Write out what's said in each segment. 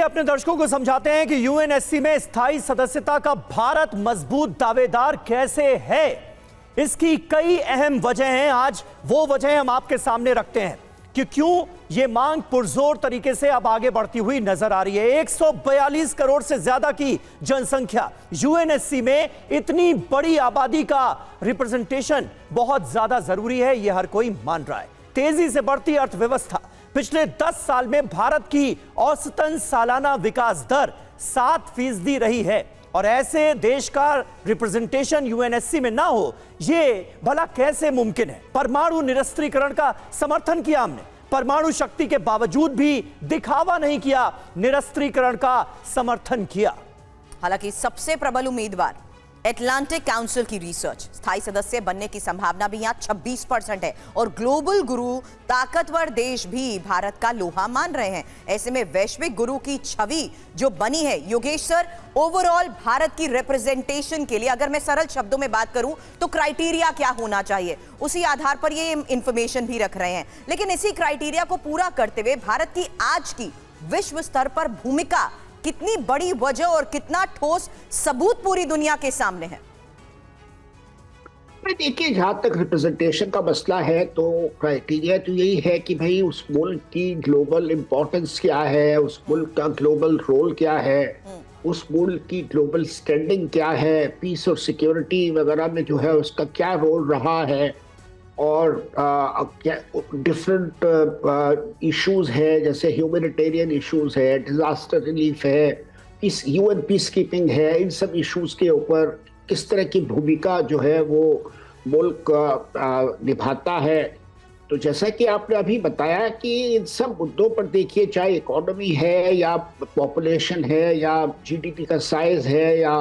अपने दर्शकों को समझाते हैं कि यूएनएससी में स्थायी सदस्यता का भारत मजबूत दावेदार कैसे है। इसकी कई अहम वजह हैं। आज वो वजह हम आपके सामने रखते हैं कि क्यों ये मांग पुरजोर तरीके से अब आगे बढ़ती हुई नजर आ रही है। 142 करोड़ से ज्यादा की जनसंख्या, यूएनएससी में इतनी बड़ी आबादी का रिप्रेजेंटेशन बहुत ज्यादा जरूरी है, यह हर कोई मान रहा है। तेजी से बढ़ती अर्थव्यवस्था, पिछले 10 साल में भारत की औसतन सालाना विकास दर 7% रही है और ऐसे देश का रिप्रेजेंटेशन यूएनएससी में ना हो, यह भला कैसे मुमकिन है। परमाणु निरस्त्रीकरण का समर्थन किया हमने, परमाणु शक्ति के बावजूद भी दिखावा नहीं किया, निरस्त्रीकरण का समर्थन किया। हालांकि सबसे प्रबल उम्मीदवार एटलांटिक काउंसिल की रिसर्च, स्थायी सदस्य बनने की संभावना भी यहां 26% है और ग्लोबल गुरु ताकतवर देश भी भारत का लोहा मान रहे हैं। ऐसे में वैश्विक गुरु की छवि जो बनी है, योगेश सर, ओवरऑल भारत की रिप्रेजेंटेशन के लिए अगर मैं सरल शब्दों में बात करूं तो क्राइटेरिया क्या होना चाहिए, उसी आधार पर ये इंफॉर्मेशन भी रख रहे हैं। लेकिन इसी क्राइटेरिया को पूरा करते हुए भारत की आज की विश्व स्तर पर भूमिका कितनी बड़ी वजह और कितना ठोस सबूत पूरी दुनिया के सामने है। देखिए, जहां तक रिप्रेजेंटेशन का मसला है तो क्राइटेरिया तो यही है कि भाई उस मुल्क की ग्लोबल इंपॉर्टेंस क्या है, उस मुल्क का ग्लोबल रोल क्या है, उस मुल्क की ग्लोबल स्टैंडिंग क्या है, पीस और सिक्योरिटी वगैरह में जो है उसका क्या रोल रहा है और डिफरेंट इश्यूज है, जैसे ह्यूमैनिटेरियन इश्यूज है, डिजास्टर रिलीफ है, इस यूएन पीस कीपिंग है, इन सब इश्यूज के ऊपर किस तरह की भूमिका जो है वो मुल्क निभाता है। तो जैसा कि आपने अभी बताया कि इन सब मुद्दों पर देखिए, चाहे इकोनॉमी है या पॉपुलेशन है या जीडीपी का साइज है या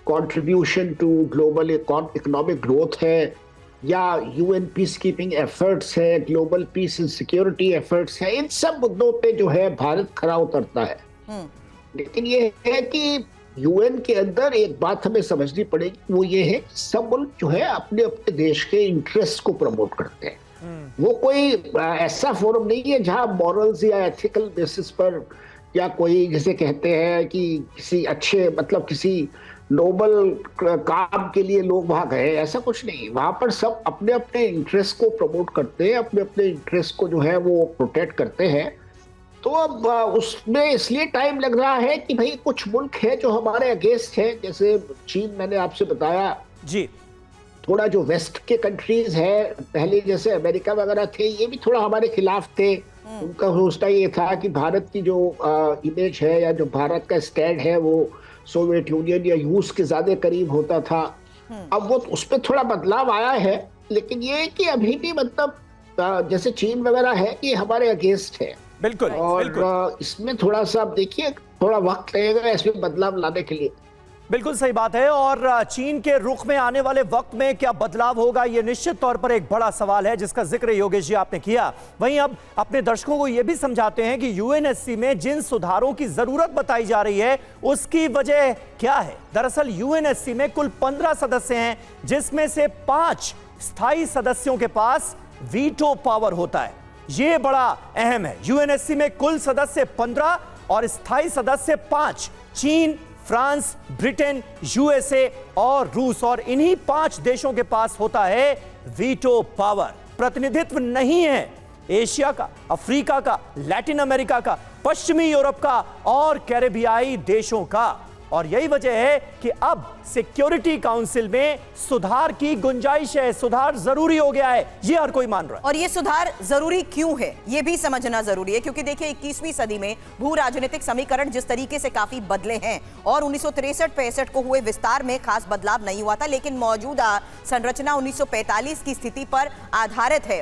contribution to global economic growth है या यूएन पीस कीपिंग एफर्ट्स है, global peace and security efforts है, इन सब मुद्दों पे जो है भारत खरा उतरता है। लेकिन ये है कि यूएन के अंदर एक बात हमें समझनी पड़ेगी, वो ये है कि सब मुल्क जो है अपने अपने देश के इंटरेस्ट को प्रमोट करते हैं। वो कोई ऐसा फोरम नहीं है जहां मॉरल्स या एथिकल बेसिस पर या कोई जैसे कहते हैं कि किसी अच्छे मतलब किसी नोबल काम के लिए लोग वहां गए, ऐसा कुछ नहीं। वहां पर सब अपने अपने इंटरेस्ट को प्रमोट करते हैं, अपने अपने इंटरेस्ट को जो है वो प्रोटेक्ट करते हैं। तो अब उसमें इसलिए टाइम लग रहा है कि भाई कुछ मुल्क है जो हमारे अगेंस्ट है, जैसे चीन, मैंने आपसे बताया जी। थोड़ा जो वेस्ट के कंट्रीज है, पहले जैसे अमेरिका वगैरह थे, ये भी थोड़ा हमारे खिलाफ थे। उनका सोचना ये था कि भारत की जो इमेज है या जो भारत का स्टैंड है वो सोवियत यूनियन या रूस के ज्यादा करीब होता था। अब वो उसमें थोड़ा बदलाव आया है, लेकिन ये कि अभी भी मतलब जैसे चीन वगैरह है ये हमारे अगेंस्ट है। बिल्कुल। और इसमें थोड़ा सा आप देखिए, थोड़ा वक्त लगेगा इसमें बदलाव लाने के लिए। बिल्कुल सही बात है। और चीन के रुख में आने वाले वक्त में क्या बदलाव होगा, यह निश्चित तौर पर एक बड़ा सवाल है जिसका जिक्र योगेश जी आपने किया। वहीं अब अपने दर्शकों को यह भी समझाते हैं कि यूएनएससी में जिन सुधारों की जरूरत बताई जा रही है उसकी वजह क्या है। दरअसल यूएनएससी में कुल 15 सदस्य हैं, जिसमें से 5 स्थायी सदस्यों के पास वीटो पावर होता है। यह बड़ा अहम है। यूएनएससी में कुल सदस्य 15 और स्थायी सदस्य 5, चीन, फ्रांस, ब्रिटेन, यूएसए और रूस, और इन्हीं 5 देशों के पास होता है वीटो पावर। प्रतिनिधित्व नहीं है एशिया का, अफ्रीका का, लैटिन अमेरिका का, पश्चिमी यूरोप का और कैरेबियाई देशों का। और यही वजह है कि अब सिक्योरिटी काउंसिल में सुधार की गुंजाइश है, सुधार जरूरी हो गया है, यह हर कोई मान रहा है। और यह सुधार जरूरी क्यों है यह भी समझना जरूरी है, क्योंकि देखिए 21वीं सदी में भू राजनीतिक समीकरण जिस तरीके से काफी बदले हैं और 1963-65 को हुए विस्तार में खास बदलाव नहीं हुआ था, लेकिन मौजूदा संरचना 1945 की स्थिति पर आधारित है